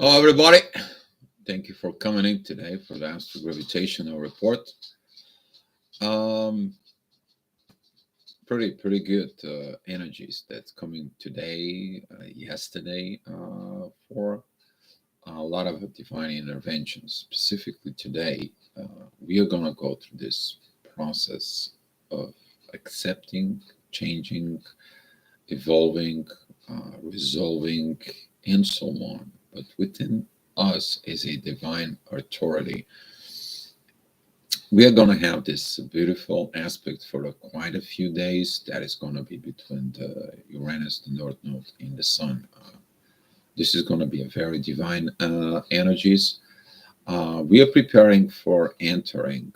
Hello, everybody. Thank you for coming in today for the gravitational report. Um, pretty good energies that's coming today, yesterday, for a lot of divine interventions. Specifically today, we are gonna go through this process of accepting, changing, evolving, resolving, and so on. But within us is a divine authority. We are going to have this beautiful aspect for quite a few days. That is going to be between the Uranus, the North Node, and the Sun. This is going to be a very divine energies. We are preparing for entering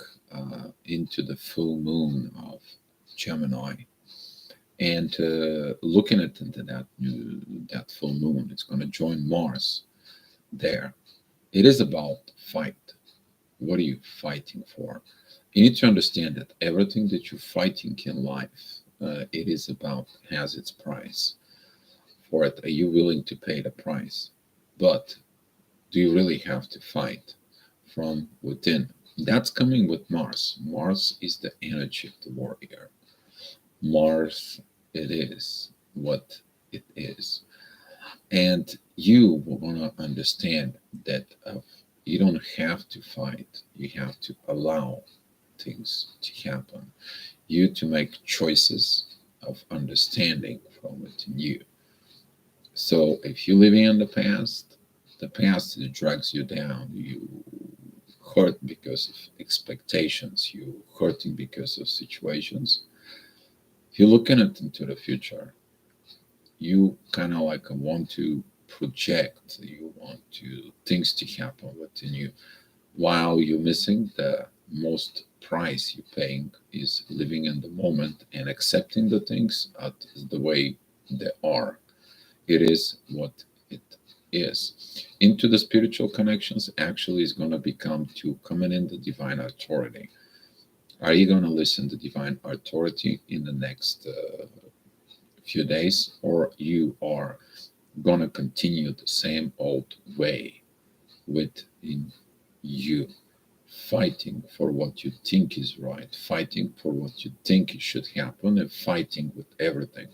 into the full moon of Gemini, and looking at into that full moon. It's going to join Mars there. It is about fight. What are you fighting for? You need to understand that everything that you're fighting in life, it is about has its price. For it, are you willing to pay the price? But do you really have to fight from within? That's coming with Mars. Mars is the energy of the warrior. Mars, it is what it is. And you want to understand that you don't have to fight, you have to allow things to happen. You to make choices of understanding from within you. So if you're living in the past it drags you down. You hurt because of expectations. You hurting because of situations. If you're looking at into the future, you kind of like want to project. You want to things to happen within you, while you're missing the most price you're paying is living in the moment and accepting the things at the way they are. It is what it is. Into the spiritual connections actually is going to become to coming in the divine authority. Are you going to listen to divine authority in the next few days, or you are going to continue the same old way within you, fighting for what you think is right, fighting for what you think should happen, and fighting with everything?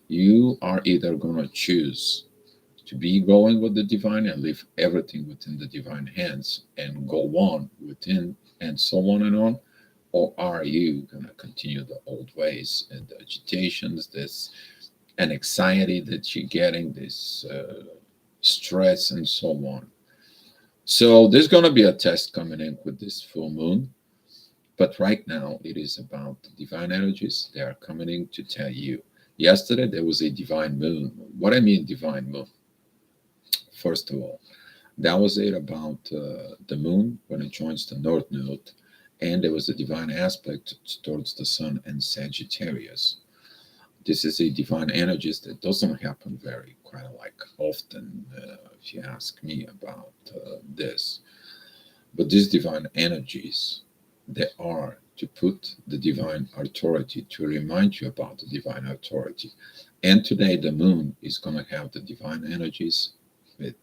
You are either going to choose to be going with the divine and leave everything within the divine hands and go on within and so on and on, or are you going to continue the old ways and the agitations, this and anxiety that you're getting, this stress and so on? So there's going to be a test coming in with this full moon. But right now, it is about the divine energies. They are coming in to tell you. Yesterday, there was a divine moon. What I mean, divine moon, first of all, that was it about the moon when it joins the North Node. And there was a divine aspect towards the sun and Sagittarius. This is a divine energies that doesn't happen very kind of like often, if you ask me about this. But these divine energies, they are to put the divine authority, to remind you about the divine authority. And today the moon is going to have the divine energies with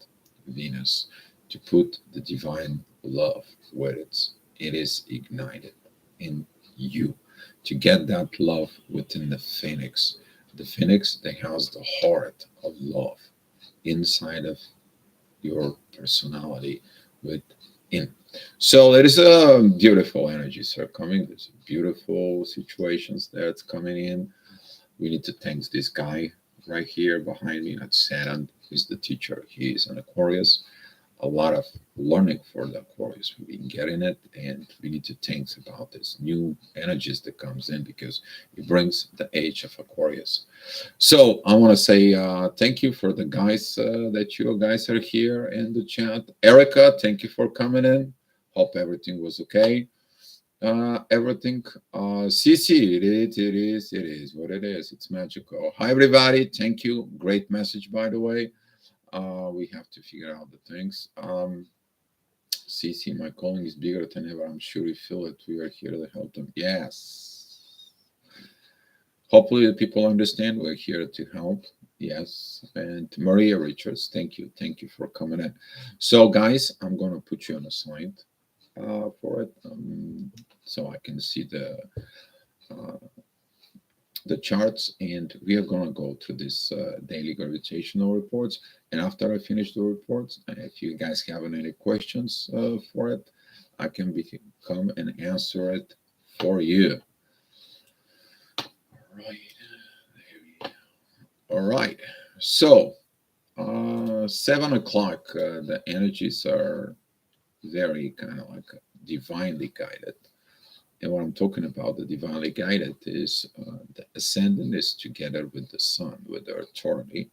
Venus to put the divine love where it is ignited in you, to get that love within the phoenix. The phoenix that has the heart of love inside of your personality within. So there is a beautiful energies are coming. There's beautiful situations that's coming in. We need to thank this guy right here behind me. That's Saturn. He's the teacher. He is an Aquarius. A lot of learning for the Aquarius. We've been getting it, and we need to think about this new energies that comes in because it brings the age of Aquarius. So I want to say thank you for the guys that you guys are here in the chat. Erica, thank you for coming in. Hope everything was okay. Everything. CC, it is what it is. It's magical. Hi everybody. Thank you. Great message, by the way. We have to figure out the things. CC, my calling is bigger than ever. I'm sure you feel it. We are here to help them. Yes. Hopefully, the people understand we're here to help. Yes, and Maria Richards, thank you for coming in. So, guys, I'm gonna put you on a slide for it, so I can see uh, the charts, and we are gonna go through this daily gravitational reports. And after I finish the reports, if you guys have any questions for it, I can come and answer it for you. Right. All right. So, 7 o'clock, the energies are very kind of like divinely guided. And what I'm talking about, the divinely guided, is the ascendant is together with the sun, with the authority.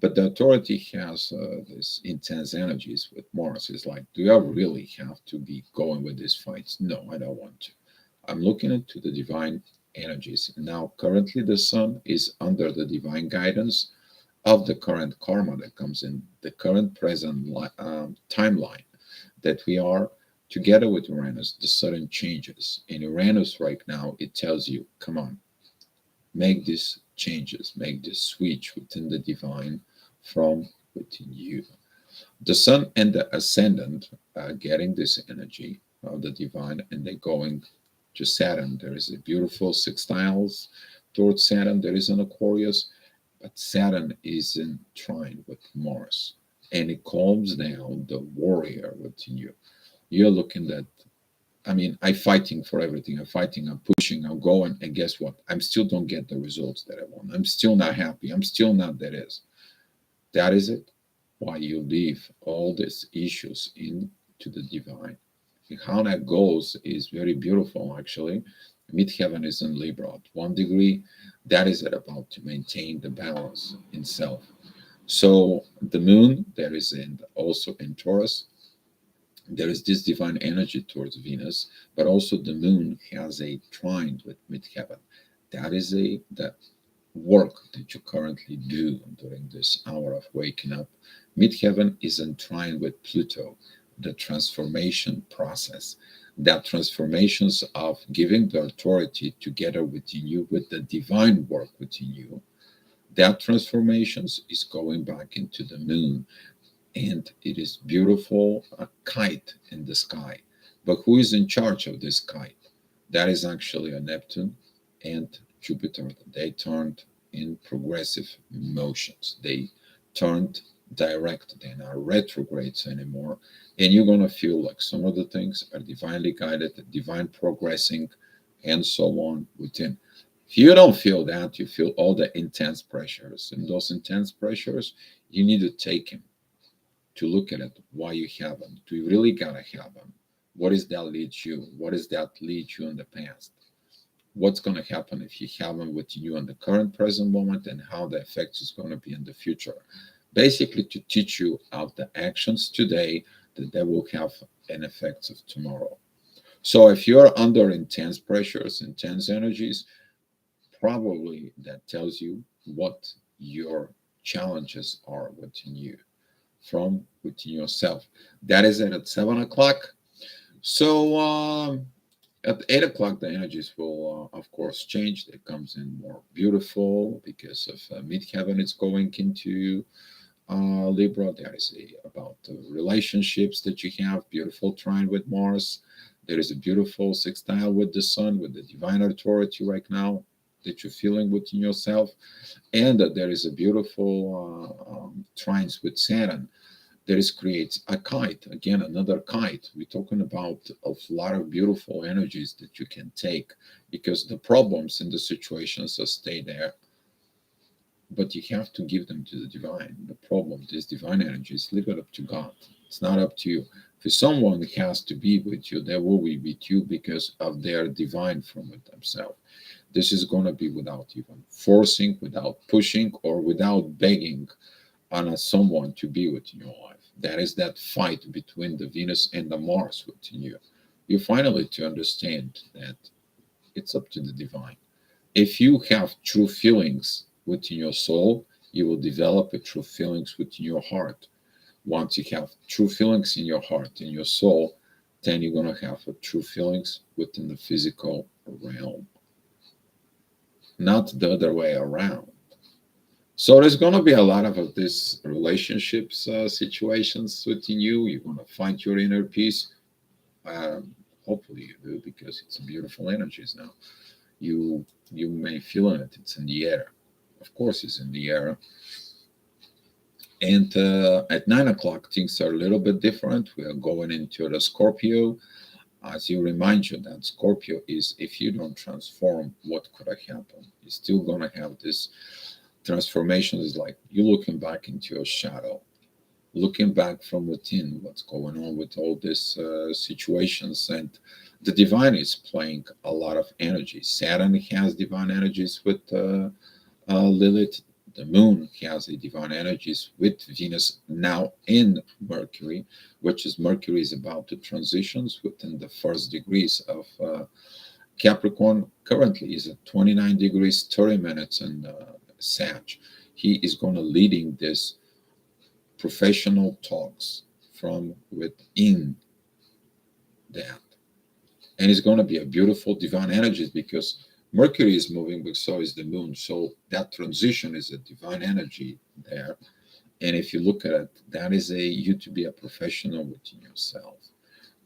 But the authority has this intense energies with Mars. It's like, do I really have to be going with these fights? No, I don't want to. I'm looking into the divine energies. Now, currently, the sun is under the divine guidance of the current karma that comes in the current present timeline that we are together with Uranus, the sudden changes. In Uranus right now, it tells you, come on, make these changes, make this switch within the divine from within you. The sun and the ascendant are getting this energy of the divine and they're going to Saturn. There is a beautiful sextiles towards Saturn. There is an Aquarius, but Saturn is in trine with Mars and it calms down the warrior within you. You're looking at, I mean, I'm fighting for everything. I'm fighting, I'm pushing, I'm going, and guess what? I'm still don't get the results that I want. I'm still not happy. I'm still not that is. That is it. Why you leave all these issues into the divine. And how that goes is very beautiful actually. Midheaven is in Libra at 1 degree. That is it about to maintain the balance in self. So the moon, there is in also in Taurus, there is this divine energy towards Venus, but also the moon has a trine with midheaven. That is a the work that you currently do during this hour of waking up. Midheaven is in trine with Pluto, the transformation process. That transformations of giving the authority together within you with the divine work within you. That transformations is going back into the moon and it is beautiful a kite in the sky. But who is in charge of this kite? That is actually a Neptune and Jupiter. They turned in progressive motions. They turned direct. They're not retrogrades anymore. And you're gonna feel like some of the things are divinely guided, divine progressing, and so on within. If you don't feel that, you feel all the intense pressures. And those intense pressures, you need to take them to look at it, why you have them. Do you really gotta have them? What is that lead you? What is that lead you in the past? What's gonna happen if you have them with you in the current present moment and how the effects is gonna be in the future? Basically to teach you of the actions today that they will have an effect of tomorrow. So if you're under intense pressures, intense energies, probably that tells you what your challenges are within you from within yourself. That is it at 7 o'clock. So at 8 o'clock, the energies will, of course, change. It comes in more beautiful because of midheaven. It's going into Libra. There is about the relationships that you have. Beautiful trine with Mars. There is a beautiful sextile with the Sun, with the divine authority right now that you're feeling within yourself, and there is a beautiful trines with Saturn that is creates a kite again, another kite. We're talking about a lot of beautiful energies that you can take because the problems and the situations will stay there, but you have to give them to the divine. The problem, these divine energies, leave it up to God. It's not up to you. If someone has to be with you, they will be with you because of their divine from it themselves. This is going to be without even forcing, without pushing, or without begging on someone to be within your life. That is that fight between the Venus and the Mars within you. You finally to understand that it's up to the divine. If you have true feelings within your soul, you will develop a true feelings within your heart. Once you have true feelings in your heart, in your soul, then you're going to have a true feelings within the physical realm, not the other way around. So there's going to be a lot of this relationships situations within you. You're going to find your inner peace. Um, Hopefully you do, because it's beautiful energies now. You you may feel it. It's in the air. Of course, it's in the air. And at 9 o'clock, things are a little bit different. We are going into the Scorpio. As you remind you that Scorpio is, if you don't transform, what could have happened? You're still going to have this transformation. Is like you looking back into your shadow, looking back from within, what's going on with all these situations. And the divine is playing a lot of energy. Saturn has divine energies with Lilith. The moon has a divine energies with Venus now in Mercury, which is Mercury is about to transitions within the first degrees of Capricorn. Currently is at 29 degrees 30 minutes in Sag. He is going to leading this professional talks from within that. And it's going to be a beautiful divine energies, because Mercury is moving, but so is the moon. So that transition is a divine energy there. And if you look at it, that is a you to be a professional within yourself.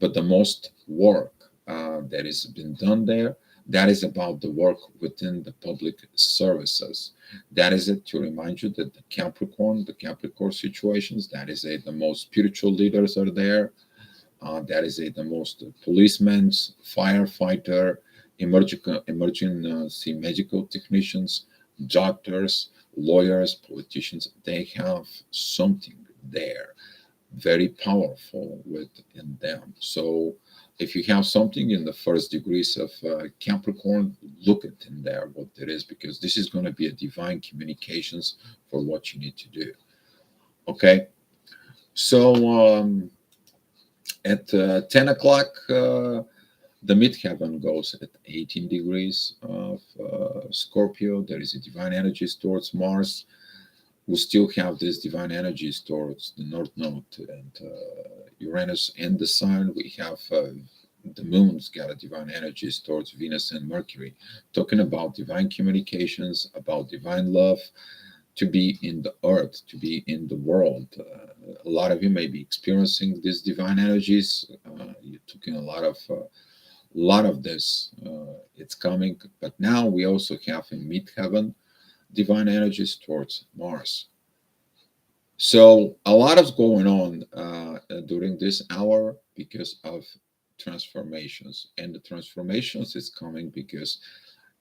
But the most work that is been done there, that is about the work within the public services. That is it, to remind you that the Capricorn situations, that is it, the most spiritual leaders are there. That is it, the most policemen, firefighter, emergency medical technicians, doctors, lawyers, politicians. They have something there very powerful within them. So if you have something in the first degrees of Capricorn, look at in there what it is, because this is going to be a divine communications for what you need to do. Okay. So at 10 o'clock, the midheaven goes at 18 degrees of Scorpio. There is a divine energy towards Mars. We still have this divine energies towards the North Node and Uranus and the Sun. We have the moon's got a divine energies towards Venus and Mercury, talking about divine communications, about divine love, to be in the earth, to be in the world. A lot of you may be experiencing these divine energies. You're talking a lot of this. It's coming, but now we also have in midheaven divine energies towards Mars. So a lot is going on during this hour because of transformations, and the transformations is coming because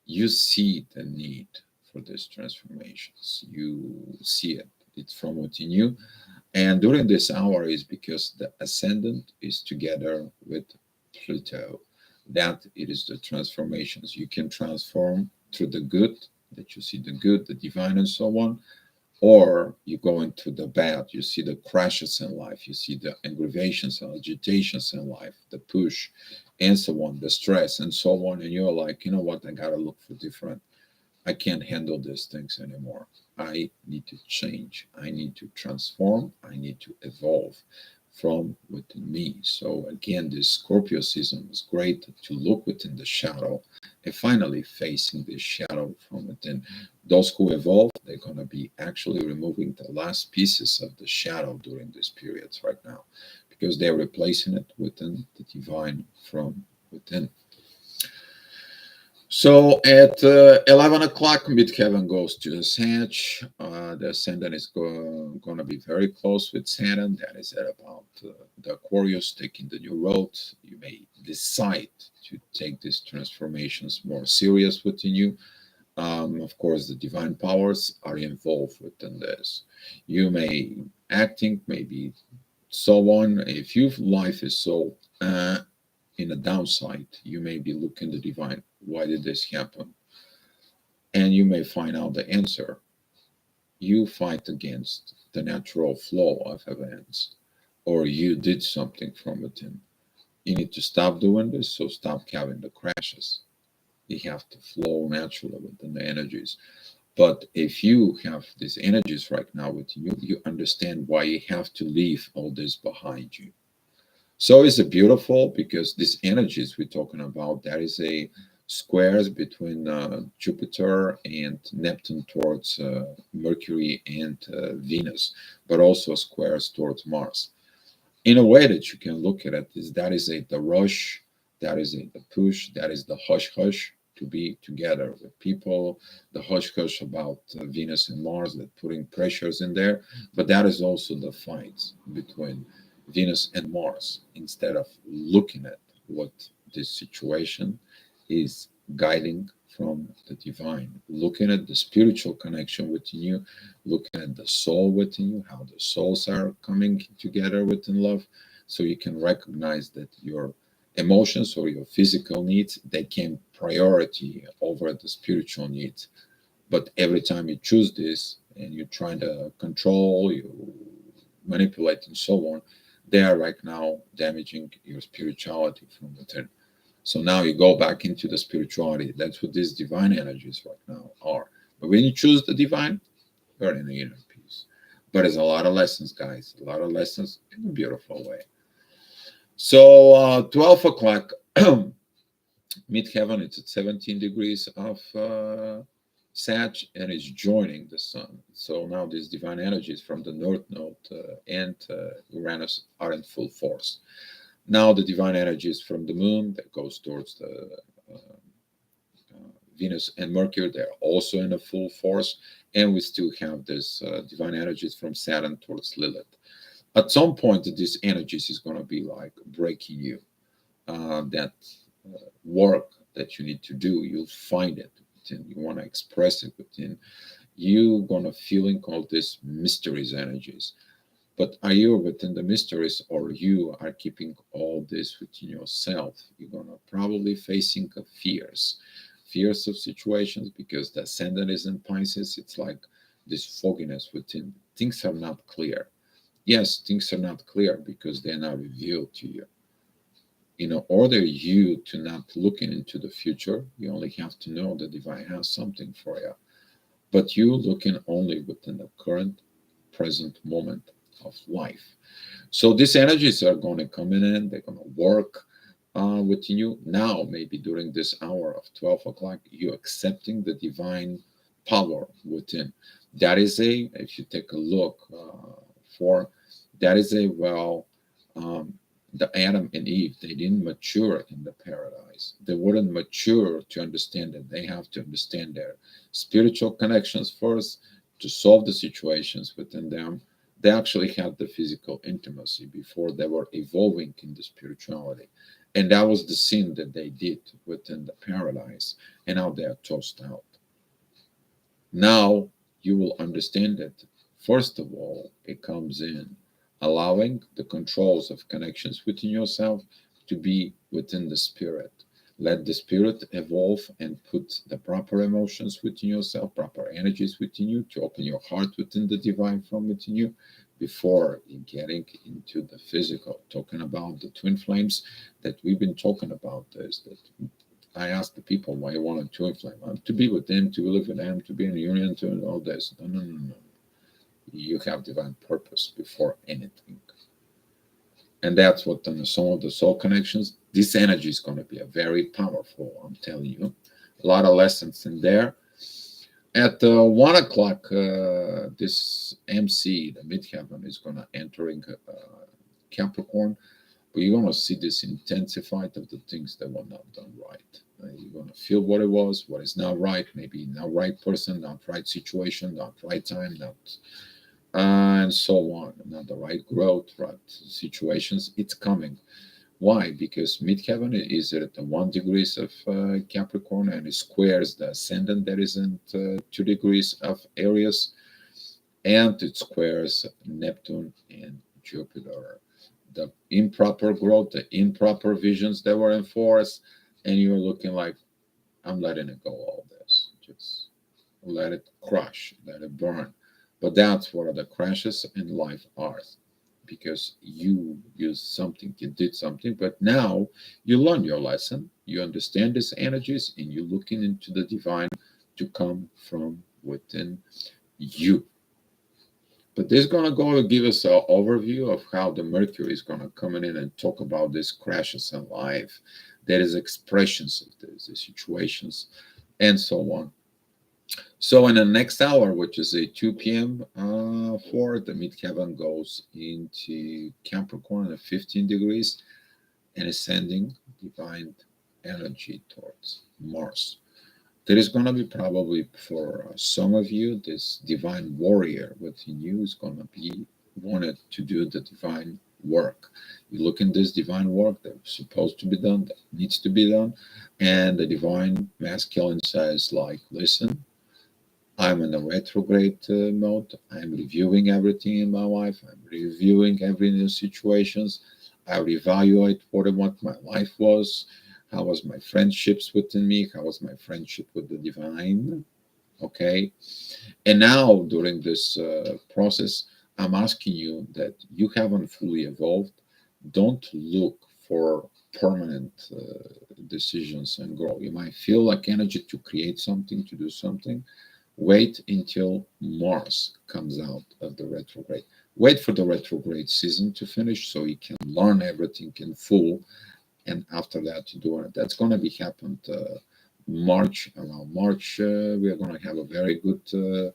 you see the need for these transformations. You see it; it's from within you, and during this hour is because the ascendant is together with Pluto. That it is the transformations you can transform through the good, that you see the good, the divine, and so on, or you go into the bad. You see the crashes in life, you see the aggravations and agitations in life, the push, and so on, the stress, and so on. And you're like, you know what? I gotta look for different. I can't handle these things anymore. I need to change. I need to transform. I need to evolve from within me. So again, this Scorpio season was great to look within the shadow and finally facing this shadow from within. Those who evolve, they're going to be actually removing the last pieces of the shadow during these periods right now, because they're replacing it within the divine from within. So at 11 o'clock, midheaven goes to the Sag. The ascendant is going to be very close with Saturn. That is at about the Aquarius taking the new road. You may decide to take these transformations more serious within you. Of course, the divine powers are involved within this. You may acting, maybe so on. If your life is so in a downside, you may be looking the divine. Why did this happen? And you may find out the answer. You fight against the natural flow of events, or you did something from within. You need to stop doing this, so stop having the crashes. You have to flow naturally within the energies. But if you have these energies right now with you, you understand why you have to leave all this behind you. So it's a beautiful, because these energies we're talking about, that is a squares between Jupiter and Neptune towards Mercury and Venus, but also squares towards Mars. In a way that you can look at it is that is a the rush, that is a the push, that is the hush hush to be together with people, the hush hush about Venus and Mars that putting pressures in there, but that is also the fights between Venus and Mars instead of looking at what this situation is guiding from the divine, looking at the spiritual connection within you, looking at the soul within you, how the souls are coming together within love, so you can recognize that your emotions or your physical needs they came priority over the spiritual needs. But every time you choose this and you're trying to control, you manipulate and so on, they are right now damaging your spirituality from within. So now you go back into the spirituality. That's what these divine energies right now are. But when you choose the divine, you're in the inner peace. But there's a lot of lessons, guys. A lot of lessons in a beautiful way. So 12 o'clock, midheaven, it's at 17 degrees of Sag and it's joining the sun. So now these divine energies from the North Node and Uranus are in full force. Now the divine energies from the moon that goes towards the Venus and Mercury, they're also in a full force. And we still have this divine energies from Saturn towards Lilith. At some point, this energies is going to be like breaking you. That work that you need to do, you'll find it within. You want to express it within. You're going to feeling all these mysteries energies. But are you within the mysteries or you are keeping all this within yourself? You're going to probably facing fears of situations because the ascendant is in Pisces. It's like this fogginess within. Things are not clear. Yes, things are not clear because they're not revealed to you. In order you to not looking into the future, you only have to know the divine has something for you. But you looking only within the current, present moment of life. So these energies are going to come in, they're going to work within you. Now, maybe during this hour of 12 o'clock, you're accepting the divine power within. That is if you take a look for, that is um, the Adam and Eve, they didn't mature in the paradise. They wouldn't mature to understand it. They have to understand their spiritual connections first to solve the situations within them. They actually had the physical intimacy before they were evolving in the spirituality. And that was the sin that they did within the paradise. And now they are tossed out. Now you will understand that, first of all, it comes in allowing the controls of connections within yourself to be within the spirit. Let the spirit evolve and put the proper emotions within yourself, proper energies within you to open your heart within the divine from within you before getting into the physical. Talking about the twin flames that we've been talking about this, that I ask the people why you want a twin flame. To be with them, to live with them, to be in union, to all this. No, no, no, no. You have divine purpose before anything. And that's what some of the soul connections, this energy is going to be a very powerful, I'm telling you. A lot of lessons in there. At 1 o'clock, this MC, the midheaven, is going to entering Capricorn. But you're going to see this intensified of the things that were not done right. You're going to feel what it was, what is not right, maybe not right person, not right situation, not right time, not and so on. Not the right growth, right situations. It's coming. Why? Because midheaven is at the 1 degrees of Capricorn and it squares the ascendant that is in 2 degrees of Aries, and it squares Neptune and Jupiter. The improper growth, the improper visions that were in force, and you're looking like, I'm letting it go, all this. Just let it crush, let it burn. But that's what the crashes in life are. Because you used something, you did something, but now you learn your lesson, you understand these energies, and you're looking into the divine to come from within you. But this is going to go give us an overview of how the Mercury is going to come in and talk about these crashes in life. There is expressions of this, the situations, and so on. So in the next hour, which is a 2 p.m. For the midheaven goes into Capricorn at 15 degrees and is sending divine energy towards Mars. There is going to be probably for some of you, this divine warrior within you is going to be wanted to do the divine work. You look in this divine work that's supposed to be done, that needs to be done, and the divine masculine says, like, listen, I'm in a retrograde mode. I'm reviewing everything in my life. I'm reviewing every new situations. I reevaluate what my life was. How was my friendships within me? How was my friendship with the divine? Okay. And now during this process, I'm asking you that you haven't fully evolved. Don't look for permanent decisions and grow. You might feel like energy to create something, to do something. Wait until Mars comes out of the retrograde. Wait for the retrograde season to finish so you can learn everything in full. And after that, you do it. That's going to be happened March. Around March, we are going to have a very good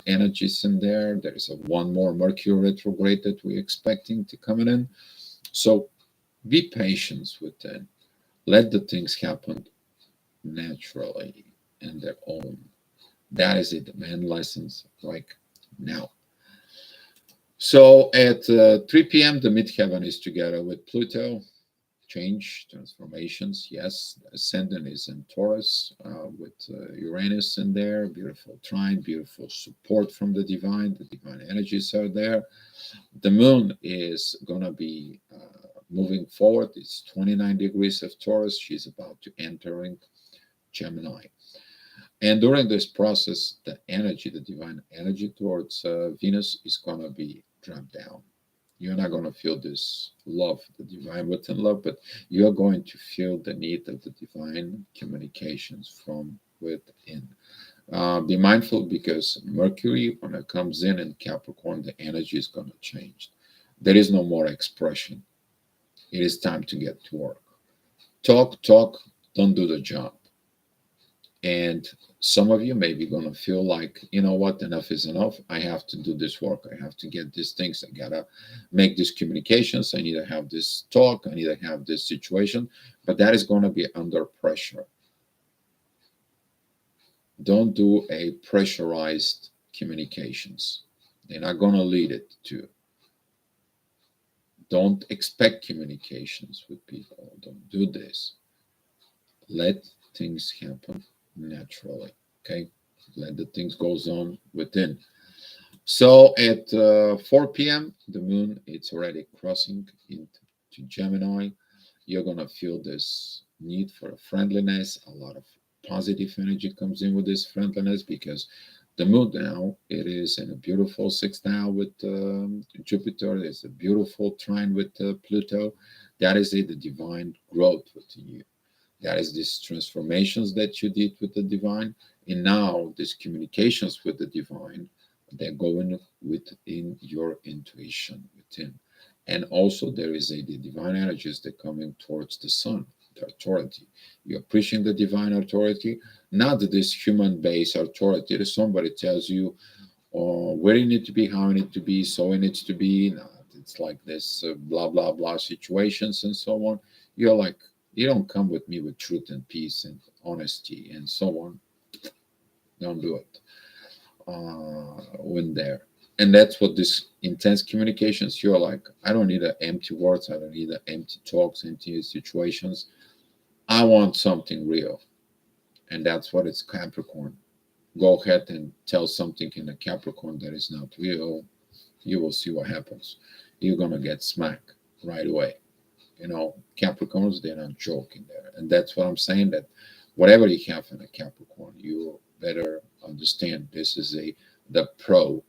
energies in there. There is a one more Mercury retrograde that we're expecting to come in. So be patient with it. Let the things happen naturally in their own. That is it, man. Lessons like now. So at 3 p.m., the midheaven is together with Pluto. Change, transformations. Yes, the ascendant is in Taurus with Uranus in there. Beautiful trine, beautiful support from the divine. The divine energies are there. The moon is going to be moving forward. It's 29 degrees of Taurus. She's about to entering Gemini. And during this process, the energy, the divine energy towards Venus is going to be dropped down. You're not going to feel this love, the divine within love, but you're going to feel the need of the divine communications from within. Be mindful because Mercury, when it comes in Capricorn, the energy is going to change. There is no more expression. It is time to get to work. Talk, talk, don't do the job. And some of you may be going to feel like, you know what, enough is enough. I have to do this work. I have to get these things. I got to make these communications. I need to have this talk. I need to have this situation. But that is going to be under pressure. Don't do a pressurized communications. They're not going to lead it to. Don't expect communications with people. Don't do this. Let things happen naturally. Okay, let the things goes on within. So at 4 p.m., the moon it's already crossing into Gemini. You're gonna feel this need for friendliness. A lot of positive energy comes in with this friendliness because the moon now it is in a beautiful sixth now with Jupiter. There's a beautiful trine with Pluto. That is it, the divine growth within you. That is these transformations that you did with the divine. And now these communications with the divine, they're going within your intuition within. And also there is the divine energies that coming towards the sun, the authority. You're preaching the divine authority, not this human-based authority that somebody tells you where you need to be, how you need to be, so it needs to be. No, it's like this blah, blah, blah situations and so on. You're like, you don't come with me with truth and peace and honesty and so on. Don't do it when there. And that's what this intense communications, you're like, I don't need empty words. I don't need empty talks, empty situations. I want something real. And that's what it's Capricorn. Go ahead and tell something in a Capricorn that is not real. You will see what happens. You're going to get smacked right away. Capricorns, they're not joking there. And that's what I'm saying, that whatever you have in a Capricorn, you better understand this is the pro.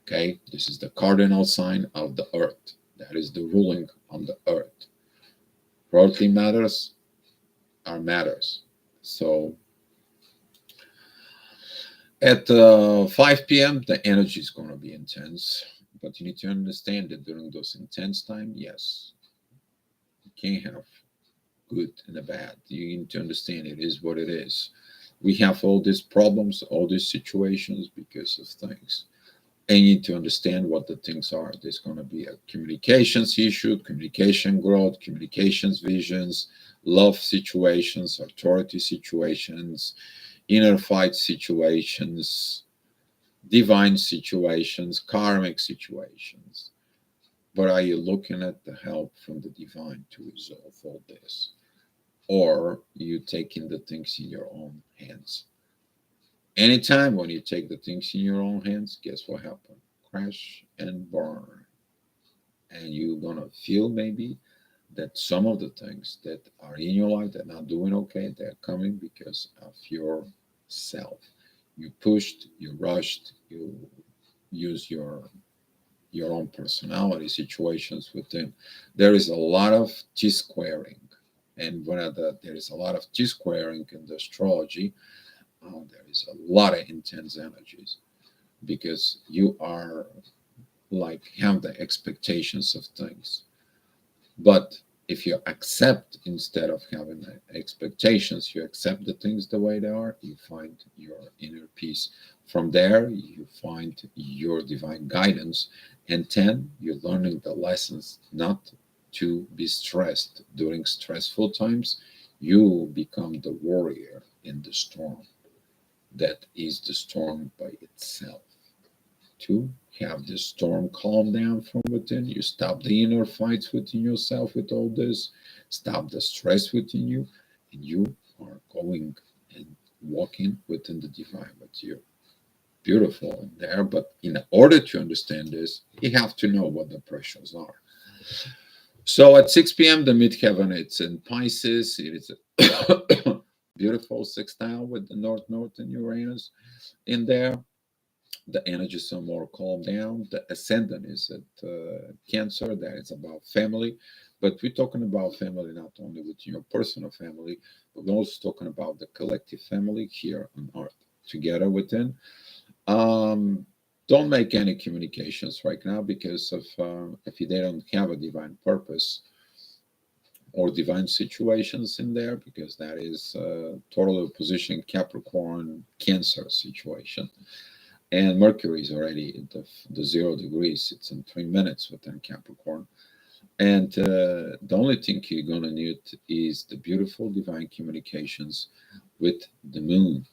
Okay, this is the cardinal sign of the earth. That is the ruling on the earth. Earthly matters are matters. So at 5 p.m., the energy is going to be intense. But you need to understand that during those intense time, yes, you can't have good and the bad. You need to understand it is what it is. We have all these problems, all these situations because of things. And you need to understand what the things are. There's going to be a communications issue, communication growth, communications visions, love situations, authority situations, inner fight situations, divine situations, karmic situations. But are you looking at the help from the divine to resolve all this? Or you taking the things in your own hands? Anytime when you take the things in your own hands, guess what happens? Crash and burn. And you're gonna feel maybe that some of the things that are in your life that are not doing okay, they're coming because of yourself. You pushed, you rushed, you use your own personality situations within. There is a lot of T squaring. And there is a lot of T squaring in the astrology, there is a lot of intense energies because you are like have the expectations of things. But if you accept instead of having expectations, you accept the things the way they are, you find your inner peace. From there, you find your divine guidance. And 10, you're learning the lessons not to be stressed during stressful times. You become the warrior in the storm that is the storm by itself. To have the storm calm down from within, you stop the inner fights within yourself with all this, stop the stress within you, and you are going and walking within the divine with you. Beautiful in there, but in order to understand this, you have to know what the pressures are. So at 6 p.m., the midheaven, it's in Pisces. It is a beautiful sextile with the North and Uranus in there. The energies are more calmed down. The ascendant is at Cancer, that is about family. But we're talking about family not only with your personal family, but we're also talking about the collective family here on Earth together within. Um, don't make any communications right now because of if they don't have a divine purpose or divine situations in there, because that is total opposition Capricorn Cancer situation. And Mercury is already at the 0 degrees. It's in 3 minutes within Capricorn. And the only thing you're going to need is the beautiful divine communications with the moon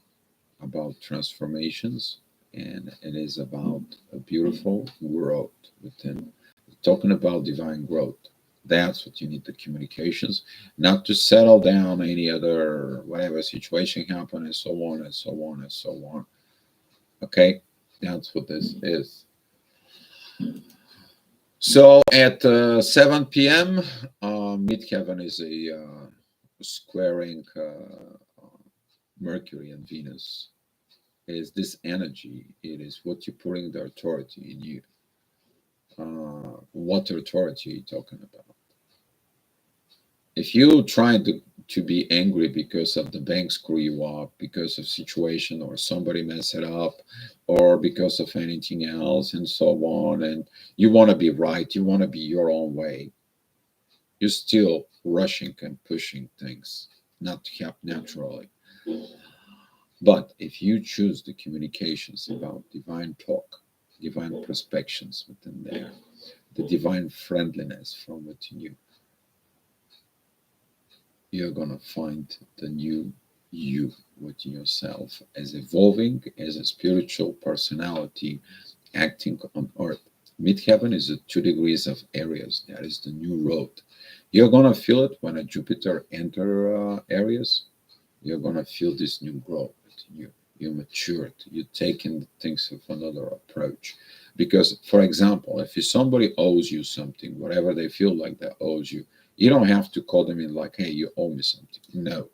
about transformations. And it is about a beautiful growth within, talking about divine growth. That's what you need the communications, not to settle down any other whatever situation happen and so on and so on and so on. Okay, that's what this is. So at 7 p.m., midheaven is a squaring Mercury and Venus. Is this energy? It is what you're putting the authority in you. What authority are you talking about? If you try to be angry because of the bank screw you up, because of situation or somebody mess it up, or because of anything else and so on, and you want to be right, you want to be your own way, you're still rushing and pushing things not to happen naturally. But if you choose the communications about divine talk, divine prospections within there, the divine friendliness from within you, you're going to find the new you within yourself as evolving as a spiritual personality acting on earth. Midheaven is at 2 degrees of Aries. That is the new road. You're going to feel it when a Jupiter enter Aries. You're going to feel this new growth within you. You matured. You're taking things with another approach. Because, for example, if somebody owes you something, whatever they feel like they owes you, you don't have to call them in like, hey, you owe me something. No.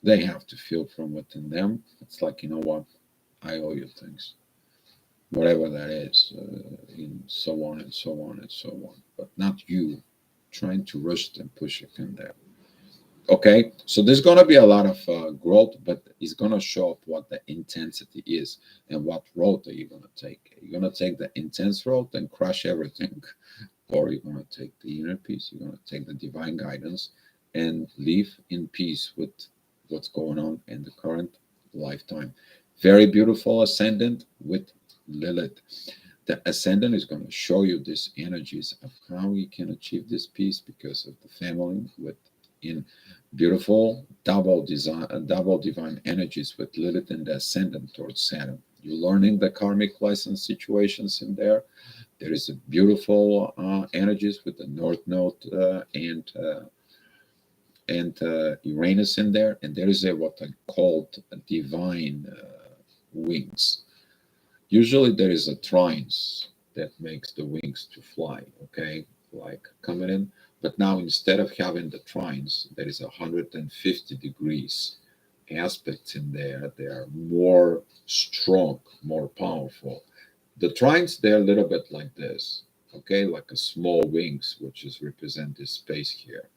They have to feel from within them. It's like, you know what? I owe you things. Whatever that is, and so on and so on and so on. But not you trying to rush it and push it in there. Okay, so there's going to be a lot of growth, but it's going to show up what the intensity is and what road are you going to take. You're going to take the intense road and crush everything, or you're going to take the inner peace, you're going to take the divine guidance and live in peace with what's going on in the current lifetime. Very beautiful ascendant with Lilith. The ascendant is going to show you these energies of how you can achieve this peace because of the family with in beautiful double divine energies with Lilith and the ascendant towards Saturn. You're learning the karmic lesson situations in there. There is a beautiful energies with the North Node and Uranus in there, and there is a what I called a divine wings. Usually there is a trines that makes the wings to fly, okay, like coming in. But now instead of having the trines, there is 150 degrees aspects in there. They are more strong, more powerful. The trines, they're a little bit like this, okay, like a small wings, which is represent this space here,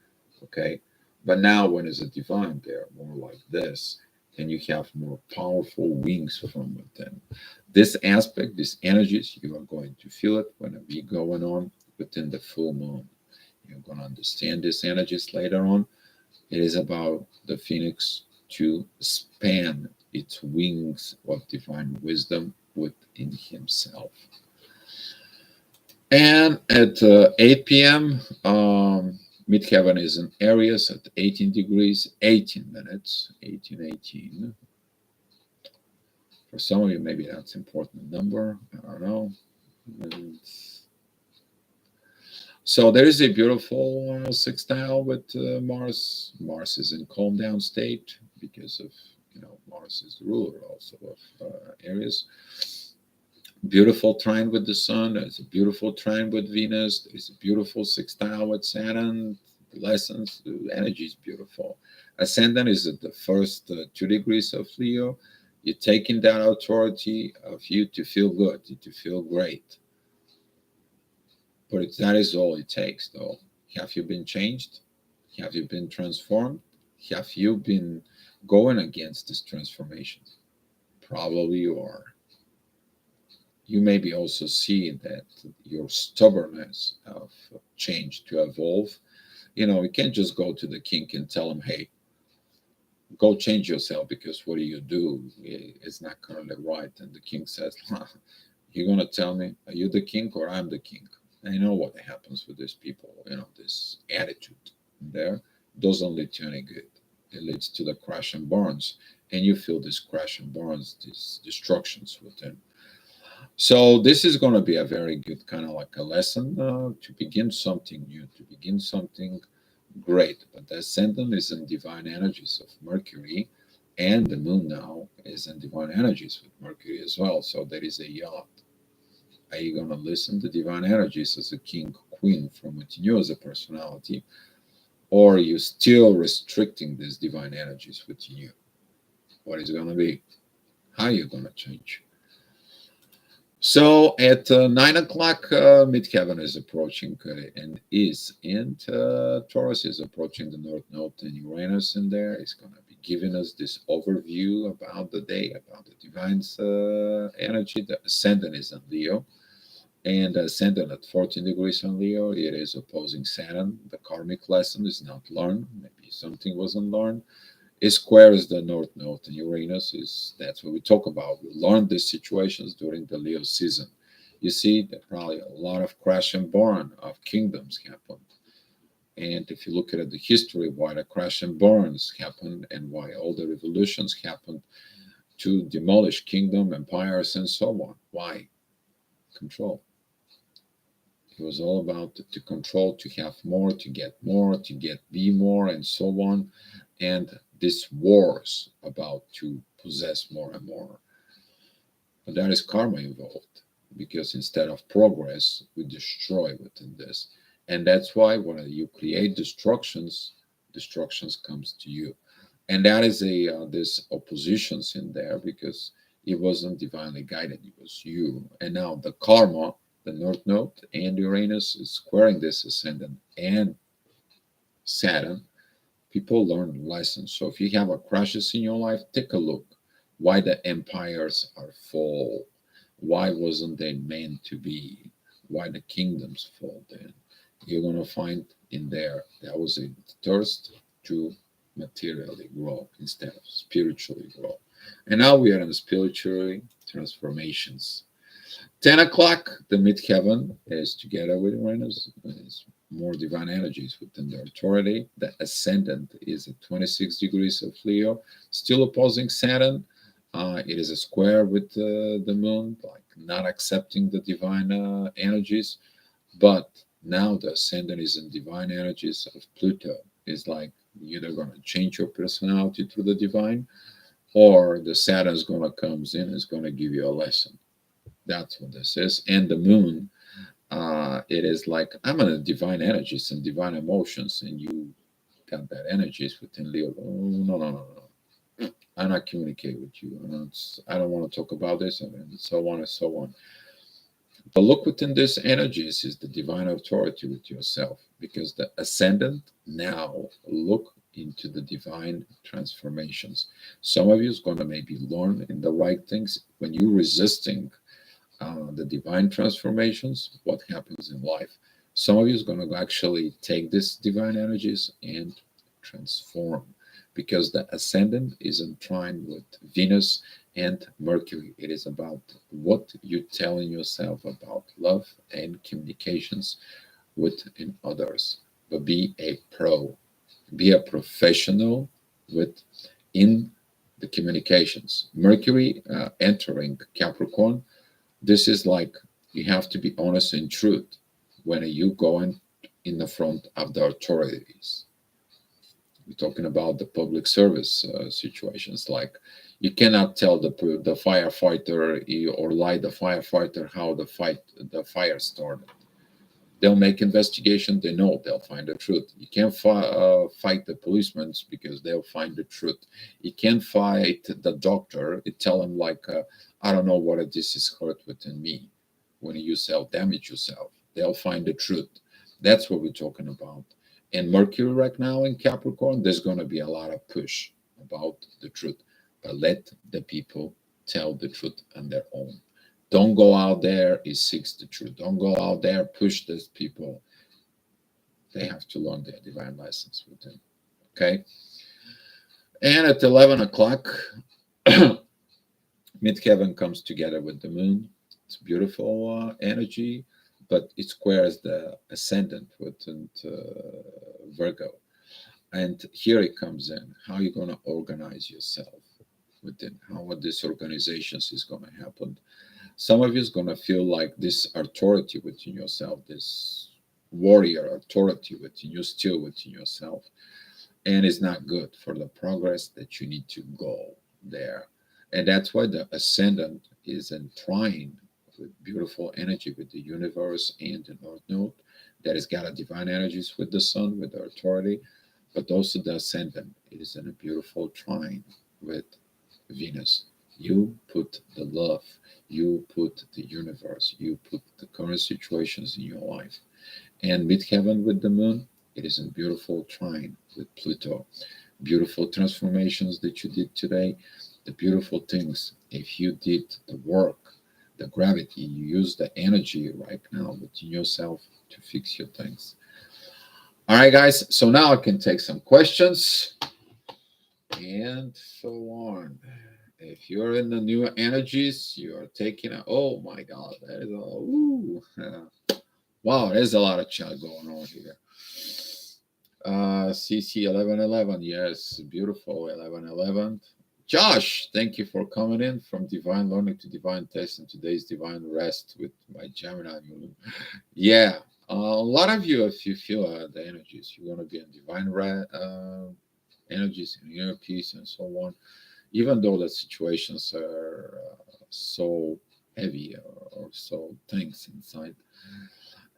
okay. But now when it's a divine, they're more like this, and you have more powerful wings from within. This aspect, these energies, you are going to feel it when it be going on within the full moon. You're going to understand these energies later on. It is about the phoenix to span its wings of divine wisdom within himself. And at 8 p.m., midheaven is in Aries at 18 degrees, 18 minutes, 1818. For some of you, maybe that's an important number. I don't know. And so there is a beautiful sextile with Mars. Mars is in calm down state because of, Mars is the ruler also of Aries. Beautiful trine with the Sun. There's a beautiful trine with Venus. There's a beautiful sextile with Saturn. The lessons, the energy is beautiful. Ascendant is at the first 2 degrees of Leo. You're taking that authority of you to feel good, to feel great. But that is all it takes, though. Have you been changed? Have you been transformed? Have you been going against this transformation? Probably you are. You maybe also see that your stubbornness of change to evolve. You can't just go to the king and tell him, hey, go change yourself because what do you do is not currently right. And the king says, you're going to tell me, are you the king or I'm the king? I know what happens with these people, this attitude there doesn't lead to any good. It leads to the crash and burns. And you feel this crash and burns, these destructions within. So this is going to be a very good kind of like a lesson to begin something new, to begin something great. But the ascendant is in divine energies of Mercury, and the moon now is in divine energies with Mercury as well. So there is a yacht. Are you going to listen to divine energies as a king, queen from within you as a personality? Or are you still restricting these divine energies within you? What is it going to be? How are you going to change? So at 9 o'clock, midheaven is approaching and is in Taurus is approaching the North Node and Uranus in there. It's going to be giving us this overview about the day, about the divine's energy. The ascendant is in Leo, and ascendant at 14 degrees on Leo. It is opposing Saturn. The karmic lesson is not learned. Maybe something wasn't learned. It squares the North Node and Uranus. That's what we talk about. We learned these situations during the Leo season. You see that probably a lot of crash and burn of kingdoms happened. And if you look at the history why the crash and burns happened and why all the revolutions happened to demolish kingdom, empires, and so on. Why? Control. It was all about to control, to have more, to get be more, and so on. And this wars about to possess more and more. But there is karma involved because instead of progress, we destroy within this. And that's why when you create destructions comes to you. And that is this oppositions in there because it wasn't divinely guided. It was you. And now the karma, the North Node and Uranus is squaring this ascendant and Saturn. People learn lessons. So if you have a crashes in your life, take a look. Why the empires are full? Why wasn't they meant to be? why the kingdoms fall. Then you're gonna find in there that was a thirst to materially grow instead of spiritually grow. And now we are in the spiritually transformations. 10 o'clock, the midheaven is together with Uranus. Is more divine energies within their authority. The ascendant is at 26 degrees of Leo, still opposing Saturn. It is a square with the moon, like not accepting the divine energies. But now the ascendant is in divine energies of Pluto. It's like you're either going to change your personality through the divine, or the Saturn is going to comes in, is going to give you a lesson. That's what this is. And the moon, it is like I'm in a divine energies and divine emotions, and you got that energies within Leo. Oh, no, no, no, no. I not communicate with you. I don't want to talk about this, and so on and so on. But look within these energies is the divine authority with yourself, because the ascendant now look into the divine transformations. Some of you is going to maybe learn in the right things when you resisting the divine transformations, what happens in life. Some of you is going to actually take these divine energies and transform, because the ascendant is entwined with Venus and Mercury. It is about what you're telling yourself about love and communications within others. But be a pro, be a professional with in the communications. Mercury entering Capricorn, this is like you have to be honest and truth when you going in the front of the authorities. We're talking about the public service situations. Like you cannot tell the firefighter or lie the firefighter how the fire started. They'll make investigation. They know they'll find the truth. You can't fight the policemen because they'll find the truth. You can't fight the doctor. You tell him like, I don't know what this is hurt within me. When you self damage yourself, they'll find the truth. That's what we're talking about. And Mercury right now in Capricorn, there's going to be a lot of push about the truth. But let the people tell the truth on their own. Don't go out there and seek the truth. Don't go out there, push these people. They have to learn their divine license with them. Okay? And at 11 o'clock, midheaven comes together with the moon. It's beautiful energy, but it squares the ascendant within Virgo. And here it comes in. How are you going to organize yourself within? How what this organizations is going to happen? Some of you is going to feel like this authority within yourself, this warrior authority within you, still within yourself, and it's not good for the progress that you need to go there. And that's why the ascendant is entwined with beautiful energy with the universe and the North Node that has got a divine energies with the sun, with the authority, but also the ascendant is in a beautiful trine with Venus. You put the love, you put the universe, you put the current situations in your life. And midheaven with the moon, it is a beautiful trine with Pluto. Beautiful transformations that you did today, the beautiful things. If you did the work, the gravity, you use the energy right now within yourself to fix your things. All right, guys. So now I can take some questions and so on. If you're in the new energies, you are taking a, oh my God, that is a, ooh, wow, there's a lot of chat going on here. CC 1111, yes, beautiful 1111. Josh, thank you for coming in from divine learning to divine test and today's divine rest with my Gemini moon. Yeah, a lot of you, if you feel the energies, you're going to be in divine energies and inner peace and so on, even though the situations are so heavy or so tense inside.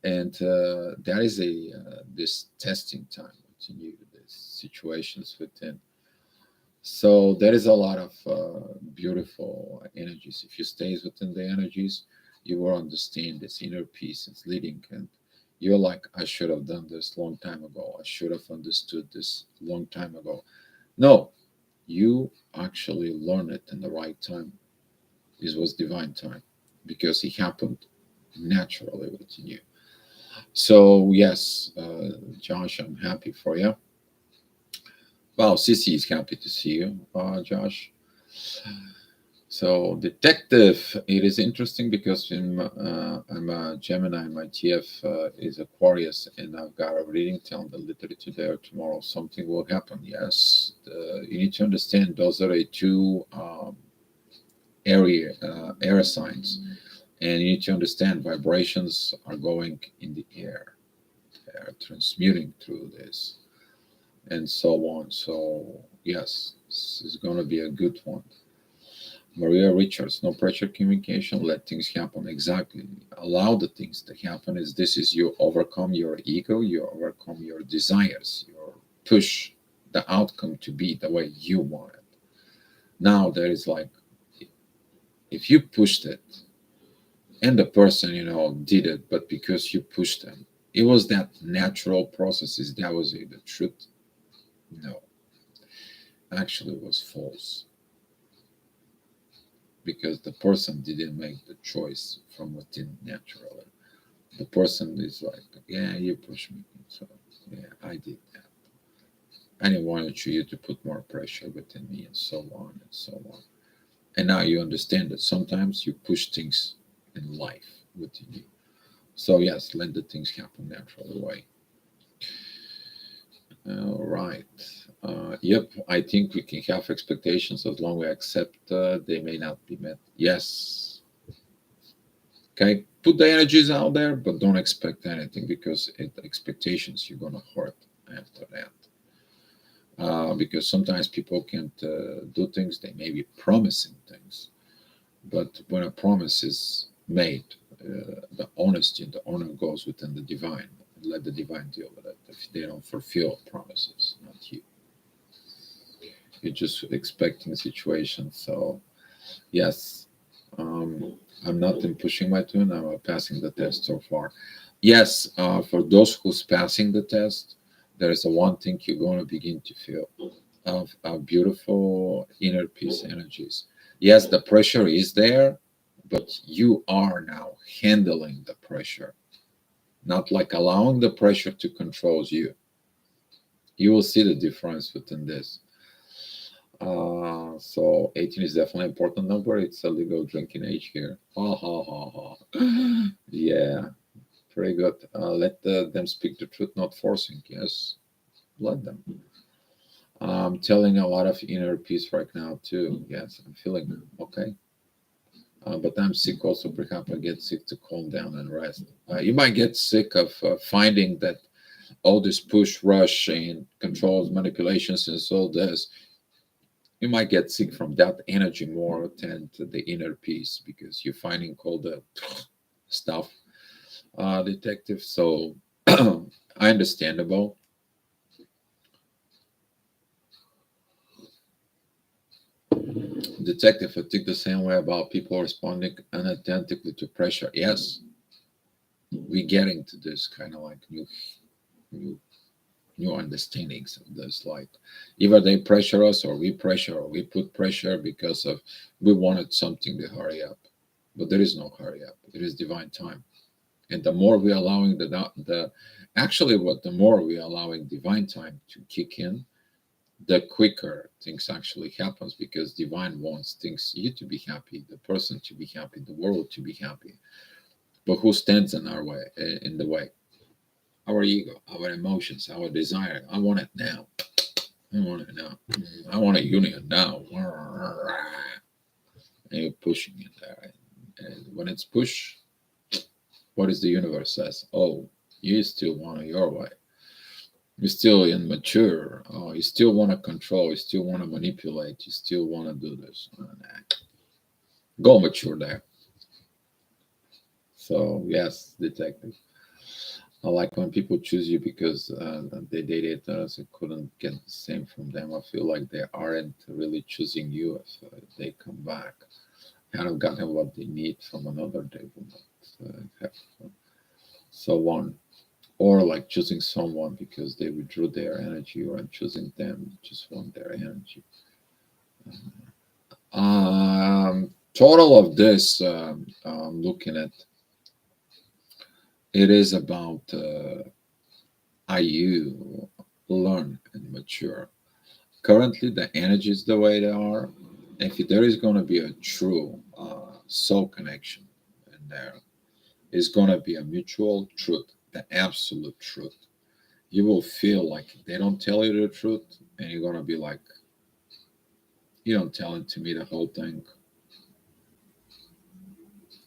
And that is a this testing time within you, the situations within. So there is a lot of beautiful energies. If you stays within the energies, you will understand this inner peace. It's leading, and you're like, I should have done this long time ago. I should have understood this long time ago. No, you actually learn it in the right time. This was divine time because it happened naturally within you. So yes, Josh, I'm happy for you. Well, Sissy is happy to see you, Josh. So, detective, it is interesting because I'm a Gemini, my TF is Aquarius, and I've got a reading telling that literally today or tomorrow something will happen. Yes, you need to understand those are a two air signs, and you need to understand vibrations are going in the air, they are transmuting through this, and so on. So, yes, this is going to be a good one. Maria Richards, no pressure communication, let things happen. Exactly. Allow the things to happen. Is this is you overcome your ego, you overcome your desires, you push the outcome to be the way you want it. Now there is like if you pushed it and the person, did it, but because you pushed them, it was that natural processes, that was it, the truth. No, actually it was false because the person didn't make the choice from within naturally. The person is like, yeah, you pushed me. So, yeah, I did that. I didn't want you to put more pressure within me, and so on and so on. And now you understand that sometimes you push things in life within you. So, yes, let the things happen naturally way. All right. Yep, I think we can have expectations as long as we accept they may not be met. Yes. Okay. Put the energies out there, but don't expect anything because expectations you're going to hurt after that. Because sometimes people can't do things, they may be promising things. But when a promise is made, the honesty and the honor goes within the divine. Let the divine deal with it. If they don't fulfill promises, not you. You're just expecting situations. So, yes, I'm not in pushing my tune. I'm passing the test so far. Yes, for those who's passing the test, there is a one thing you're going to begin to feel of beautiful inner peace energies. Yes, the pressure is there, but you are now handling the pressure, not like allowing the pressure to control you. You will see the difference within this. So 18 is definitely an important number. It's a legal drinking age here. Ha ha ha ha. Yeah, very good. Let them speak the truth, not forcing. Yes, let them. I'm telling a lot of inner peace right now too. Yes, I'm feeling okay. But I'm sick also. Perhaps I get sick to calm down and rest. You might get sick of finding that all this push, rush, and controls, manipulations, and all this. You might get sick from that energy more than to the inner peace because you're finding all the stuff, detective. So, understandable. Detective, I think the same way about people responding unauthentically to pressure. Yes, we getting to this kind of like new new understandings of this. Like either they pressure us or we pressure or we put pressure because of we wanted something to hurry up. But there is no hurry up. There is divine time. And the more we allowing the actually what the more we allowing divine time to kick in, the quicker things actually happens because divine wants things you to be happy, the person to be happy, the world to be happy. But who stands in our way in the way? Our ego, our emotions, our desire. I want it now. I want it now. I want a union now. And you're pushing it there. And when it's push, what is the universe says? Oh, you still want it your way. You're still immature. Oh, you still want to control. You still want to manipulate. You still want to do this. Go mature there. So yes, detective. I like when people choose you because they dated us and couldn't get the same from them. I feel like they aren't really choosing you if they come back. Kind of gotten what they need from another, they will not have so on. Or like choosing someone because they withdrew their energy, or I'm choosing them, just want their energy. Total of this, I'm looking at. It is about how you learn and mature. Currently, the energies the way they are. If there is going to be a true soul connection, and there is going to be a mutual truth, the absolute truth. You will feel like they don't tell you the truth, and you're going to be like, you don't tell it to me the whole thing.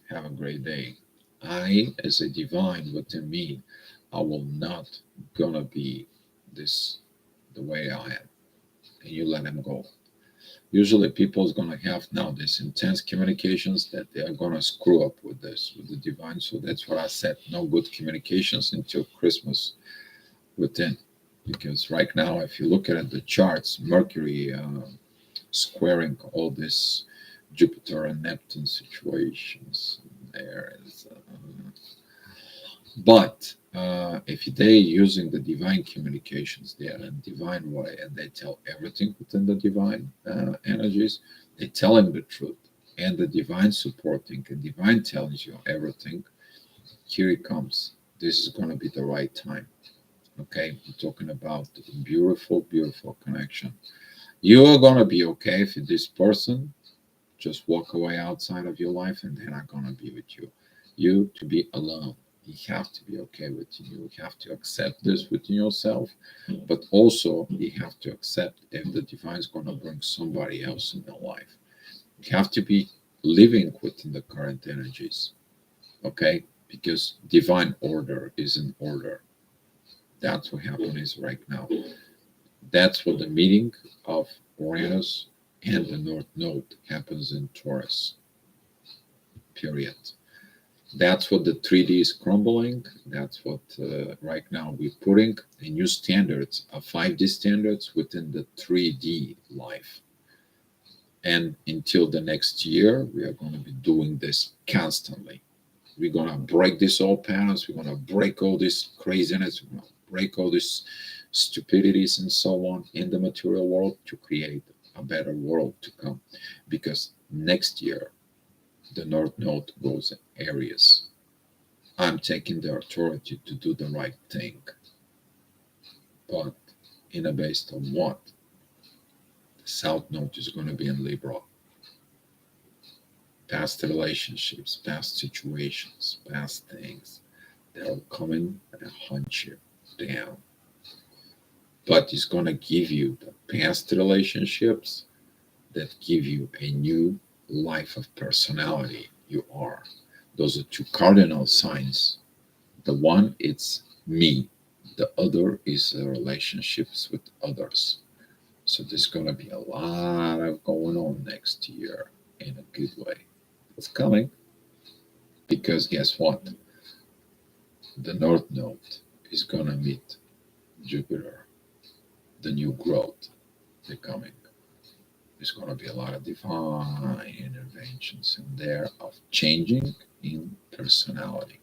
Have a great day. I, as a divine within me, I will not gonna be this the way I am, and you let them go. Usually, people is gonna have now this intense communications that they are gonna screw up with this with the divine. So that's what I said. No good communications until Christmas within, because right now, if you look at the charts, Mercury squaring all this Jupiter and Neptune situations. There is, but if they're using the divine communications, they are in divine way, and they tell everything within the divine energies. They telling the truth, and the divine supporting, and divine tells you everything. Here it comes. This is going to be the right time. Okay, we're talking about beautiful, beautiful connection. You are going to be okay if this person just walk away outside of your life and they're not going to be with you. You to be alone. You have to be okay with you. You have to accept this within yourself, but also you have to accept if the divine is going to bring somebody else in your life. You have to be living within the current energies, okay? Because divine order is in order. That's what happens right now. That's what the meeting of Uranus and the North Node happens in Taurus. Period. That's what the 3D is crumbling. That's what right now we're putting the new standards, 5D standards within the 3D life. And until the next year, we are going to be doing this constantly. We're going to break this old patterns. We're going to break all this craziness. We're going to break all this stupidities and so on in the material world to create a better world to come. Because next year, the North Node goes in Aries. I'm taking the authority to do the right thing. But in a based on what? The South Node is going to be in Libra. Past relationships, past situations, past things. They'll come in and hunt you down. But it's going to give you the past relationships that give you a new life of personality you are. Those are two cardinal signs. The one, it's me. The other is the relationships with others. So there's going to be a lot of going on next year in a good way. It's coming because guess what? The North Node is going to meet Jupiter, the new growth, they're coming. There's going to be a lot of divine interventions in there of changing in personality.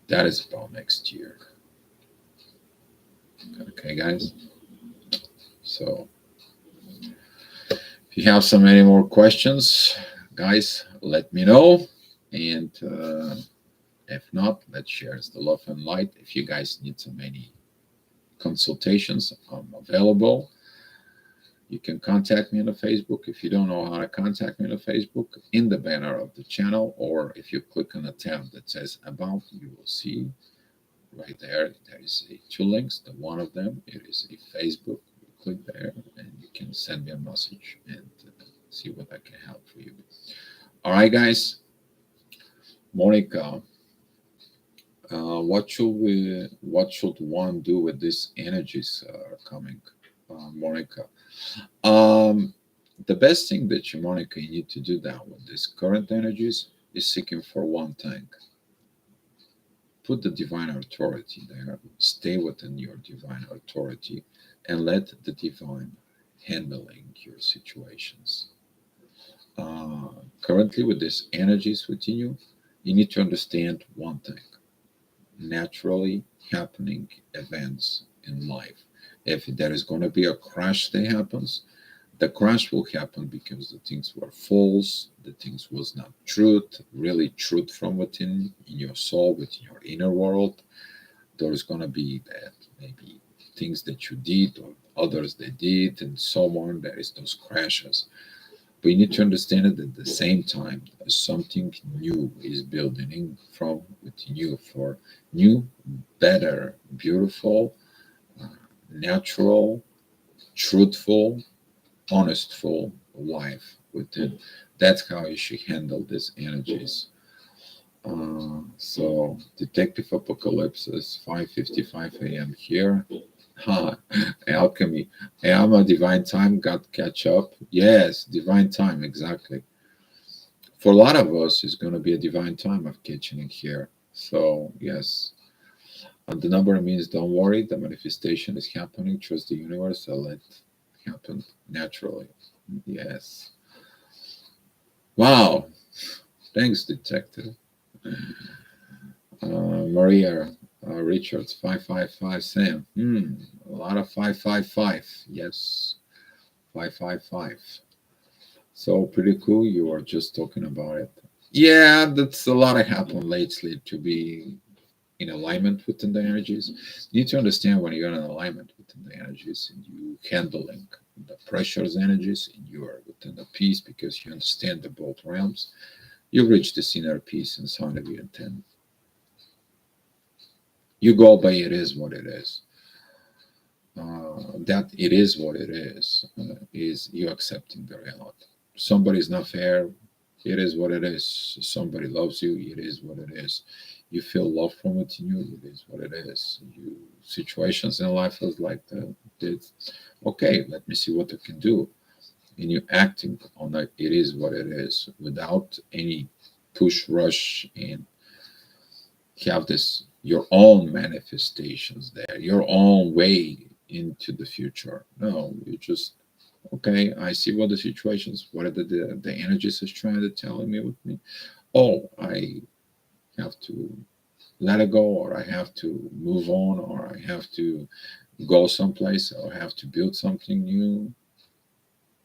That is about next year. Okay, guys? So if you have some any more questions, guys, let me know. And if not, let's share the love and light. If you guys need some any consultations, I'm available. You can contact me on the Facebook. If you don't know how to contact me on the Facebook, in the banner of the channel, or if you click on the tab that says About, you will see right there. There is two links. The one of them it is a Facebook. You click there, and you can send me a message and see what I can help for you. All right, guys. Monica, what should one do with these energies coming? Monica. Um, the best thing that you, Monica, you need to do now with these current energies is seeking for one thing. Put the divine authority there. Stay within your divine authority and let the divine handling your situations. Currently, with these energies within you, you need to understand one thing: naturally happening events in life. If there is going to be a crash that happens, The crash will happen because the things were false, the things was not truth, really truth from within, in your soul, within your inner world. There's going to be that maybe things that you did or others that did and so on. There is those crashes. But you need to understand it at the same time as something new is building in from within you for new, better, beautiful, uh, natural, truthful, honestful life within. That's how you should handle these energies. So Detective Apocalypse is 5:55 a.m. here. Ha, alchemy. Hey, I'm a divine time. Got catch up. Yes, divine time. Exactly. For a lot of us, it's going to be a divine time of catching it here. So yes, the number means don't worry. The manifestation is happening. Trust the universe. I'll let it happen naturally. Yes. Wow. Thanks, detective. Maria Richards, 555 Sam. A lot of 555. Yes, 555. So pretty cool. You are just talking about it. Yeah, that's a lot of happened lately to be in alignment within the energies. You need to understand when you're in alignment within the energies and you handling the pressures energies and you are within the peace because you understand the both realms. You reach this inner peace inside of you and you go by it is what it is. That it is what it is you accepting the reality. Somebody's not fair, it is what it is. Somebody loves you, it is what it is. You feel love from within you, it is what it is. You situations in life is like this. Okay, let me see what I can do. And you acting on that, it is what it is, without any push, rush, and have this your own manifestations there, your own way into the future. No, you just okay. I see what the situations, what are the energies is trying to tell me with me. Oh, I have to let it go, or I have to move on, or I have to go someplace, or I have to build something new.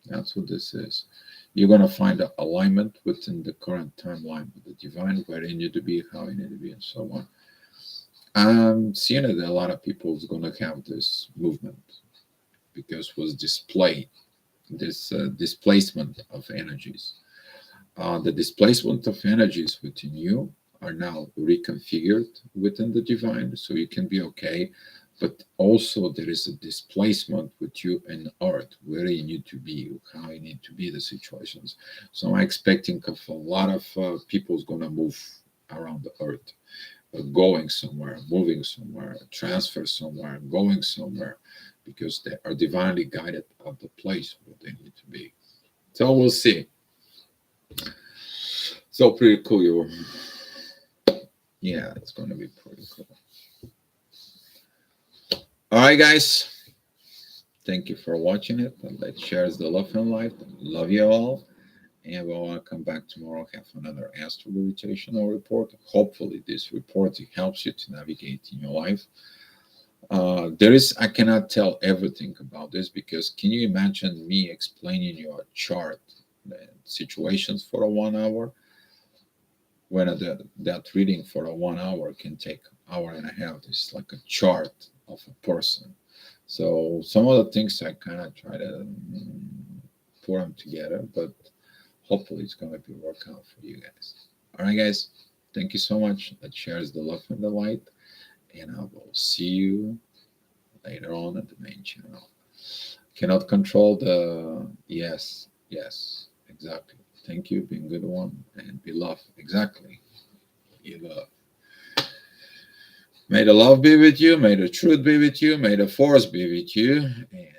That's what this is. You're gonna find an alignment within the current timeline with the divine, where you need to be, how you need to be, and so on. I'm seeing that a lot of people is going to have this movement because was displayed this displacement of energies. The displacement of energies within you are now reconfigured within the divine, so you can be okay. But also there is a displacement with you and earth, where you need to be, how you need to be, the situations. So I'm expecting of a lot of people is going to move around the earth, going somewhere, moving somewhere, transfer somewhere, going somewhere, because they are divinely guided at the place where they need to be. So we'll see. So pretty cool. Yeah, it's going to be pretty cool. All right, guys. Thank you for watching it. And let's share the love and light. Love you all. And we'll come back tomorrow, have another astro gravitational report. Hopefully, this report helps you to navigate in your life. I cannot tell everything about this because can you imagine me explaining your chart situations for a 1 hour when that reading for a 1 hour can take hour and a half. It's like a chart of a person. So some of the things I kind of try to put them together, but hopefully it's going to be work out for you guys. All right, guys. Thank you so much. Let's share the love and the light. And I will see you later on at the main channel. Cannot control the yes, yes, exactly. Thank you, being a good one, and be loved. Exactly. Be love. May the love be with you, may the truth be with you, may the force be with you, and